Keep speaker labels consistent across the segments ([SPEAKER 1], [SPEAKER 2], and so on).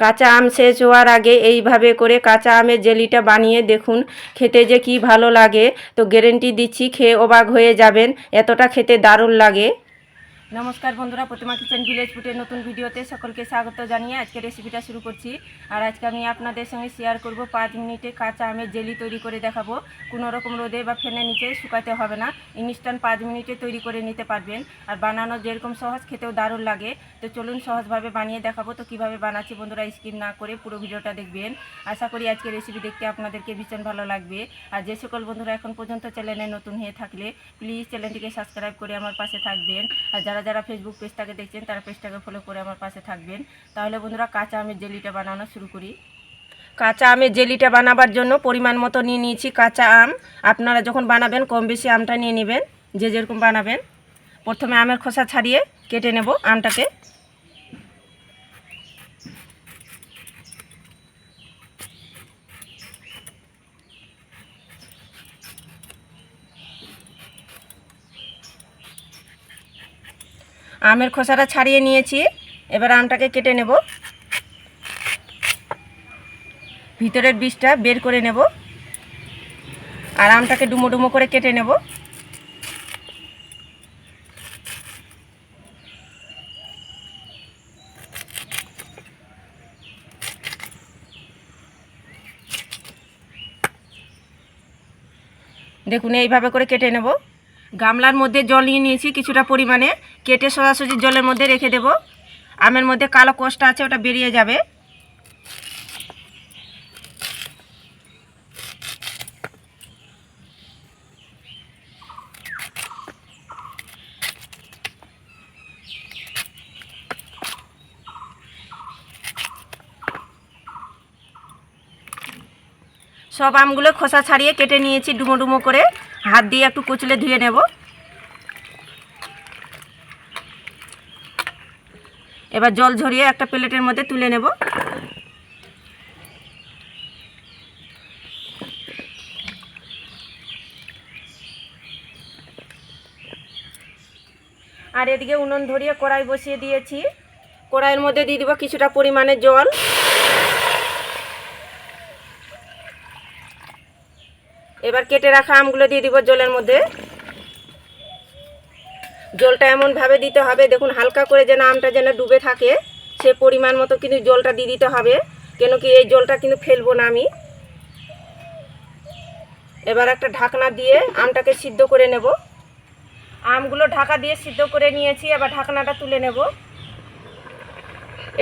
[SPEAKER 1] কাঁচা আম শেষ হওয়ার আগে এইভাবে করে কাঁচা আমের জেলিটা বানিয়ে দেখুন, খেতে যে কি ভালো লাগে। তো গ্যারেন্টি দিচ্ছি খেয়ে অবাক হয়ে যাবেন, এতটা খেতে দারুণ লাগে। নমস্কার বন্ধুরা, প্রতিমা কিচেন ভিলেজ ফুডের নতুন ভিডিওতে সকলকে স্বাগত জানিয়ে আজকে রেসিপিটা শুরু করছি। আর আজকে আমি আপনাদের সঙ্গে শেয়ার করব 5 মিনিটে কাঁচা আমের জেলি তৈরি করে দেখাবো। কোনো রকম রোদে বা ফ্যানের নিচে শুকাতে হবে না, ইনস্ট্যান্ট 5 মিনিটে তৈরি করে নিতে পারবেন। আর বানানো যেরকম সহজ, খেতেও দারুণ লাগে। তো চলুন সহজভাবে বানিয়ে দেখাবো। তো কীভাবে বানাচ্ছি বন্ধুরা, স্কিপ না করে পুরো ভিডিওটা দেখবেন। আশা করি আজকে রেসিপি দেখতে আপনাদেরকে ভীষণ ভালো লাগবে। আর যে সকল বন্ধুরা এখন পর্যন্ত চ্যানেলে নতুন হয়ে থাকলে প্লিজ চ্যানেলটিকে সাবস্ক্রাইব করে আমার পাশে থাকবেন। আর যারা যারা ফেসবুক পেজটাকে দেখছেন তারা পেজটাকে ফলো করে আমার পাশে থাকবেন। তাহলে বন্ধুরা কাঁচা আমের জেলিটা বানানো শুরু করি। কাঁচা আমের জেলিটা বানাবার জন্য পরিমাণ মতো নিয়ে নিয়েছি কাঁচা আম। আপনারা যখন বানাবেন কম বেশি আমটা নিয়ে নেবেন, যে যেরকম বানাবেন। প্রথমে আমের খোসা ছাড়িয়ে কেটে নেব আমটাকে। আমের খোসাটা ছাড়িয়ে নিয়েছি, এবার আমটাকে কেটে নেব। ভিতরের বীজটা বের করে নেব আর আমটাকে ডুমো ডুমো করে কেটে নেব। দেখুন এইভাবে করে কেটে নেব। গামলার মধ্যে জল নিয়ে নিয়েছি কিছুটা পরিমাণে, কেটে সোজাসুজি জলের মধ্যে রেখে দেব। আমের মধ্যে কালো কোষটা আছে, ওটা বেরিয়ে যাবে। সব আমগুলো খোসা ছাড়িয়ে কেটে নিয়েছি ডুমো ডুমো করে, হাত দিয়ে একটু কুচলে ধুয়ে নেব। এবার জল ঝরিয়ে একটা প্লেটের মধ্যে তুলে নেব। আর এদিকে উনুন ধরিয়ে কড়াই বসিয়ে দিয়েছি। কড়াইয়ের মধ্যে দিয়ে দিব কিছুটা পরিমাণে জল। এবার কেটে রাখা আমগুলো দিয়ে দিব জলের মধ্যে। জলটা এমনভাবে দিতে হবে, দেখুন হালকা করে যেন আমটা যেন ডুবে থাকে, সে পরিমাণ মতো কিন্তু জলটা দিয়ে দিতে হবে। কেন কি এই জলটা কিন্তু ফেলবো না আমি। এবার একটা ঢাকনা দিয়ে আমটাকে সিদ্ধ করে নেব। আমগুলো ঢাকা দিয়ে সিদ্ধ করে নিয়েছি, এবার ঢাকনাটা তুলে নেব।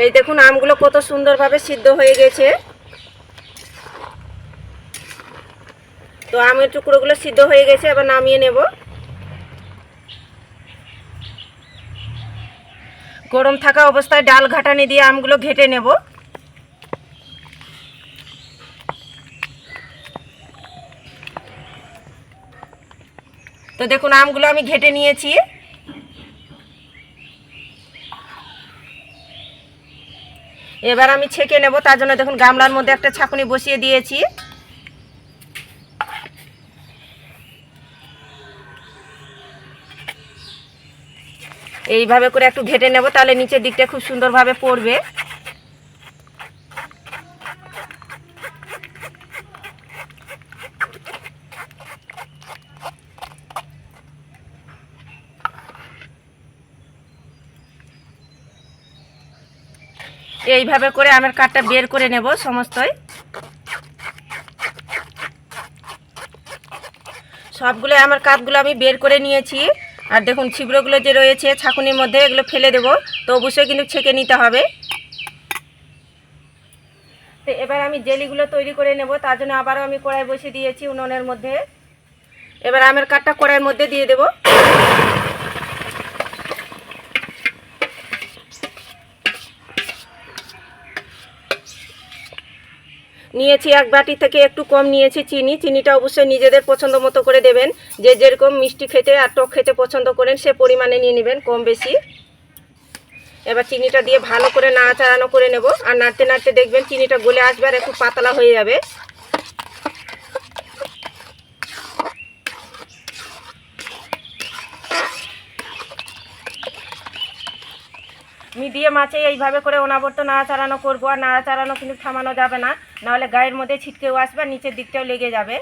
[SPEAKER 1] এই দেখুন আমগুলো কত সুন্দরভাবে সিদ্ধ হয়ে গেছে। তো আমের টুকরোগুলো সিদ্ধ হয়ে গেছে, এবার নামিয়ে নেব। গরম থাকা অবস্থায় ডাল ঘাটানি দিয়ে আমগুলো ঘেটে নেব। তো দেখুন আমগুলো আমি ঘেটে নিয়েছি। এবার আমি ছেঁকে নেব, তার জন্য দেখুন গামলার মধ্যে একটা ছাঁকুনি বসিয়ে দিয়েছি। এইভাবে করে একটু ঘেটে নেব, তাহলে নিচের দিকটা খুব সুন্দরভাবে পড়বে। এইভাবে করে আমের কাঠটা বের করে নেব সমস্তই। সবগুলো আমার কাঠগুলো আমি বের করে নিয়েছি। আর দেখুন ছিবড়োগুলো যে রয়েছে ছাঁকুনির মধ্যে, এগুলো ফেলে দেব। তো অবশ্যই কিন্তু ছেঁকে নিতে হবে। তো এবার আমি জেলিগুলো তৈরি করে নেব, তার জন্য আবারও আমি কড়াই বসিয়ে দিয়েছি উনুনের মধ্যে। এবার আমের কাঠটা কড়াইয়ের মধ্যে দিয়ে দেব। নিয়েছি এক বাটি থেকে একটু কম নিয়েছি চিনি। চিনিটা অবশ্যই নিজেদের পছন্দ মতো করে দেবেন, যে যেরকম মিষ্টি খেতে আর টক খেতে পছন্দ করেন সে পরিমাণে নিয়ে নেবেন, কম বেশি। এবার চিনিটা দিয়ে ভালো করে নাড়াচাড়ানো করে নেব। আর নাড়তে নাড়তে দেখবেন চিনিটা গলে আসবে আর একটু পাতলা হয়ে যাবে। চিনি দিয়ে মাছে এইভাবে করে অনাবর্ত নাড়াচাড়ানো করবো। আর নাড়াচাড়ানো কিন্তু থামানো যাবে না, নাহলে গায়ের মধ্যে ছিটকেও আসবে আর নিচের দিকটাও লেগে যাবে।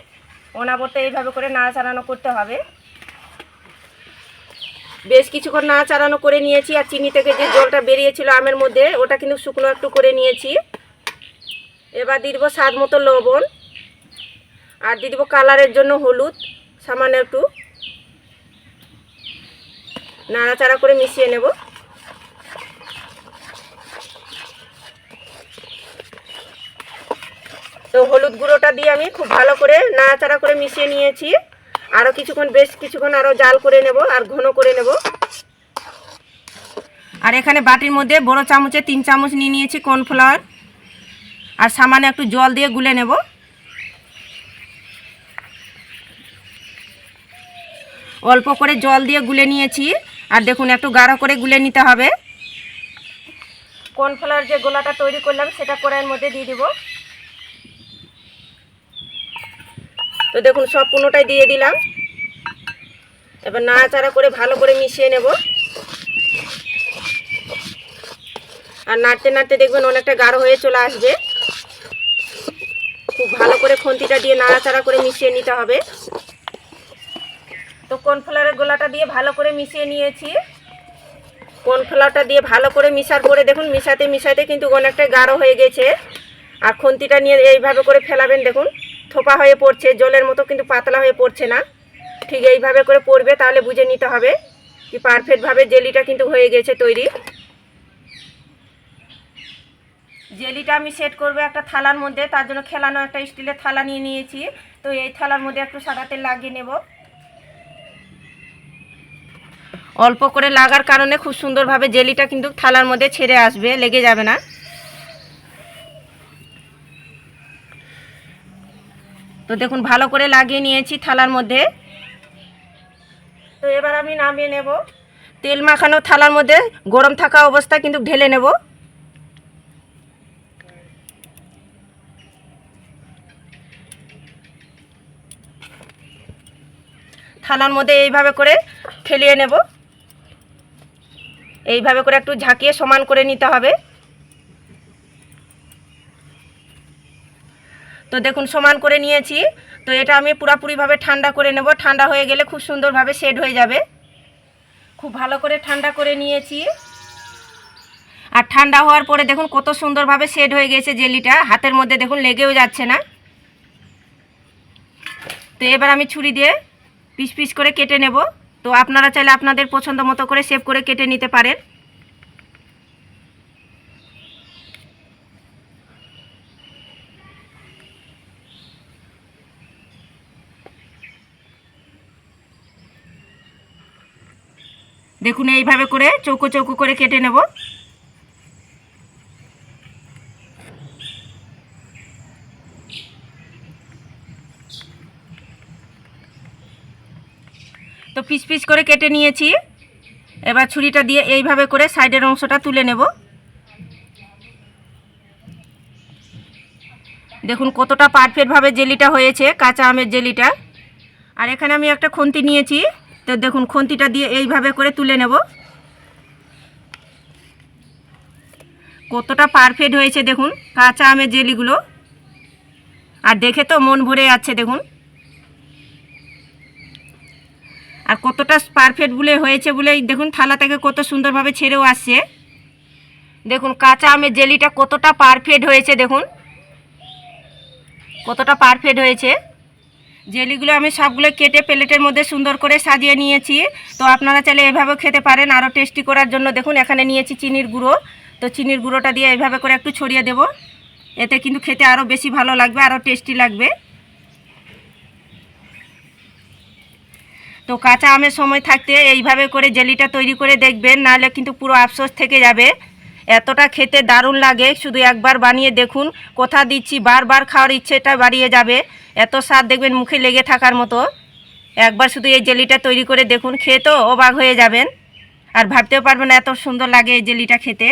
[SPEAKER 1] অনাবর্ত এইভাবে করে নাড়াচাড়ানো করতে হবে। বেশ কিছুক্ষণ নাড়াচাড়ানো করে নিয়েছি। আর চিনি থেকে যে জলটা বেরিয়েছিল আমের মধ্যে, ওটা কিন্তু শুকনো একটু করে নিয়েছি। এবার দিয়ে দেবো স্বাদ মতো লবণ, আর দিয়ে দেবো কালারের জন্য হলুদ সামান্য একটু। নাড়াচাড়া করে মিশিয়ে নেব। তো হলুদ গুঁড়োটা দিয়ে আমি খুব ভালো করে নাড়াচাড়া করে মিশিয়ে নিয়েছি। আরও কিছুক্ষণ, বেশ কিছুক্ষণ আরও জাল করে নেব আর ঘন করে নেব। আর এখানে বাটির মধ্যে বড় চামচে 3 চামচ নিয়ে নিয়েছি কর্নফ্লাওয়ার, আর সামান্য একটু জল দিয়ে গুলে নেব। অল্প করে জল দিয়ে গুলে নিয়েছি। আর দেখুন একটু গাঢ় করে গুলে নিতে হবে। কর্নফ্লাওয়ার যে গোলাটা তৈরি করলাম সেটা কড়াইয়ের মধ্যে দিয়ে দিব। তো দেখুন সম্পূর্ণটাই দিয়ে দিলাম। এবার নাড়াচাড়া করে ভালো করে মিশিয়ে নেব। আর নাড়তে নাড়তে দেখবেন অনেকটা গাঢ় হয়ে চলে আসবে। খুব ভালো করে খুন্তিটা দিয়ে নাড়াচাড়া করে মিশিয়ে নিতে হবে। তো কর্নফ্লাওয়ারের গোলাটা দিয়ে ভালো করে মিশিয়ে নিয়েছি। কর্নফ্লাওয়ারটা দিয়ে ভালো করে মিশার পরে দেখুন মিশাতে মিশাতে কিন্তু অনেকটা গাঢ় হয়ে গেছে। আর খুন্তিটা নিয়ে এইভাবে করে ফেলাবেন, দেখুন থোপা হয়ে পড়ছে, জলের মতো কিন্তু পাতলা হয়ে পড়ছে না। ঠিক এইভাবে করে পড়বে, তাহলে বুঝে নিতে হবে কি পারফেক্টভাবে জেলিটা কিন্তু হয়ে গেছে তৈরি। জেলিটা আমি সেট করবো একটা থালার মধ্যে, তার জন্য খেলানো একটা স্টিলের থালা নিয়ে নিয়েছি। তো এই থালার মধ্যে একটু সাদা তেল লাগিয়ে নেব। অল্প করে লাগার কারণে খুব সুন্দরভাবে জেলিটা কিন্তু থালার মধ্যে ছেড়ে আসবে, লেগে যাবে না। তো দেখুন ভালো করে লাগিয়ে নিয়েছি থালার মধ্যে। তো এবার আমি নামিয়ে নেব। তেল মাখানো থালার মধ্যে গরম থাকা অবস্থায় কিন্তু ঢেলে নেব। থালার মধ্যে এইভাবে করে ফেলিয়ে নেব। এইভাবে করে একটু ঝাঁকিয়ে সমান করে নিতে হবে। তো দেখুন সমান করে নিয়েছি। তো এটা আমি পুরোপুরিভাবে ঠান্ডা করে নেব। ঠান্ডা হয়ে গেলে খুব সুন্দরভাবে সেট হয়ে যাবে। খুব ভালো করে ঠান্ডা করে নিয়েছি। আর ঠান্ডা হওয়ার পরে দেখুন কত সুন্দরভাবে সেট হয়ে গেছে জেলিটা, হাতের মধ্যে দেখুন লেগেও যাচ্ছে না। তো এবার আমি ছুরি দিয়ে পিস পিস করে কেটে নেব। তো আপনারা চাইলে আপনাদের পছন্দ মতো করে শেপ করে কেটে নিতে পারেন। দেখুন এইভাবে করে চৌকো চৌকো করে কেটে নেব। তো পিস পিস করে কেটে নিয়েছি। এবার ছুরিটা দিয়ে এইভাবে করে সাইডের অংশটা তুলে নেব। দেখুন কতটা পারফেক্টভাবে জেলিটা হয়েছে, কাঁচা আমের জেলিটা। আর এখানে আমি একটা খুন্তি নিয়েছি। তো দেখুন খুন্তিটা দিয়ে এইভাবে করে তুলে নেব। কতটা পারফেক্ট হয়েছে দেখুন কাঁচা আমের জেলিগুলো। আর দেখে তো মন ভরে যাচ্ছে দেখুন। আর কতটা পারফেক্ট বলে হয়েছে বলে দেখুন থালা থেকে কত সুন্দরভাবে ছেড়েও আসছে। দেখুন কাঁচা আমের জেলিটা কতটা পারফেক্ট হয়েছে, দেখুন কতটা পারফেক্ট হয়েছে। জেলিগুলো আমি সবগুলো কেটে প্লেটের মধ্যে সুন্দর করে সাজিয়ে নিয়েছি। তো আপনারা চাইলে এভাবেও খেতে পারেন আরও টেস্টি করার জন্য। দেখুন এখানে নিয়েছি চিনির গুঁড়ো। তো চিনির গুঁড়োটা দিয়ে এইভাবে করে একটু ছড়িয়ে দেব। এতে কিন্তু খেতে আরও বেশি ভালো লাগবে, আরও টেস্টি লাগবে। তো কাঁচা আমের সময় থাকতে এইভাবে করে জেলিটা তৈরি করে দেখবেন, নাহলে কিন্তু পুরো আফসোস থেকে যাবে। এতটা খেতে দারুণ লাগে, শুধু একবার বানিয়ে দেখুন। কথা দিচ্ছি বারবার খাওয়ার ইচ্ছেটা বাড়িয়ে যাবে। এত স্বাদ দেখবেন মুখে লেগে থাকার মতো। একবার শুধু এই জেলিটা তৈরি করে দেখুন, খেয়ে তো অবাক হয়ে যাবেন। আর ভাবতেও পারবেন না এত সুন্দর লাগে এই জেলিটা খেতে।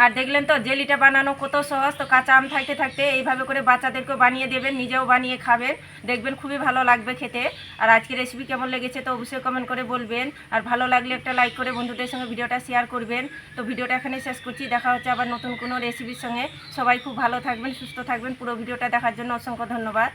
[SPEAKER 1] আর দেখলেন তো জেলিটা বানানো কত সহজ। তো কাঁচা আম থাকতে থাকতে এইভাবে করে বাচ্চাদেরকেও বানিয়ে দেবেন, নিজেও বানিয়ে খাবেন, দেখবেন খুবই ভালো লাগবে খেতে। আর আজকের রেসিপি কেমন লেগেছে তো অবশ্যই কমেন্ট করে বলবেন। আর ভালো লাগলে একটা লাইক করে বন্ধুদের সঙ্গে ভিডিওটা শেয়ার করবেন। তো ভিডিওটা এখানে শেষ করছি, দেখা হচ্ছে আবার নতুন কোনো রেসিপির সঙ্গে। সবাই খুব ভালো থাকবেন, সুস্থ থাকবেন। পুরো ভিডিওটা দেখার জন্য অসংখ্য ধন্যবাদ।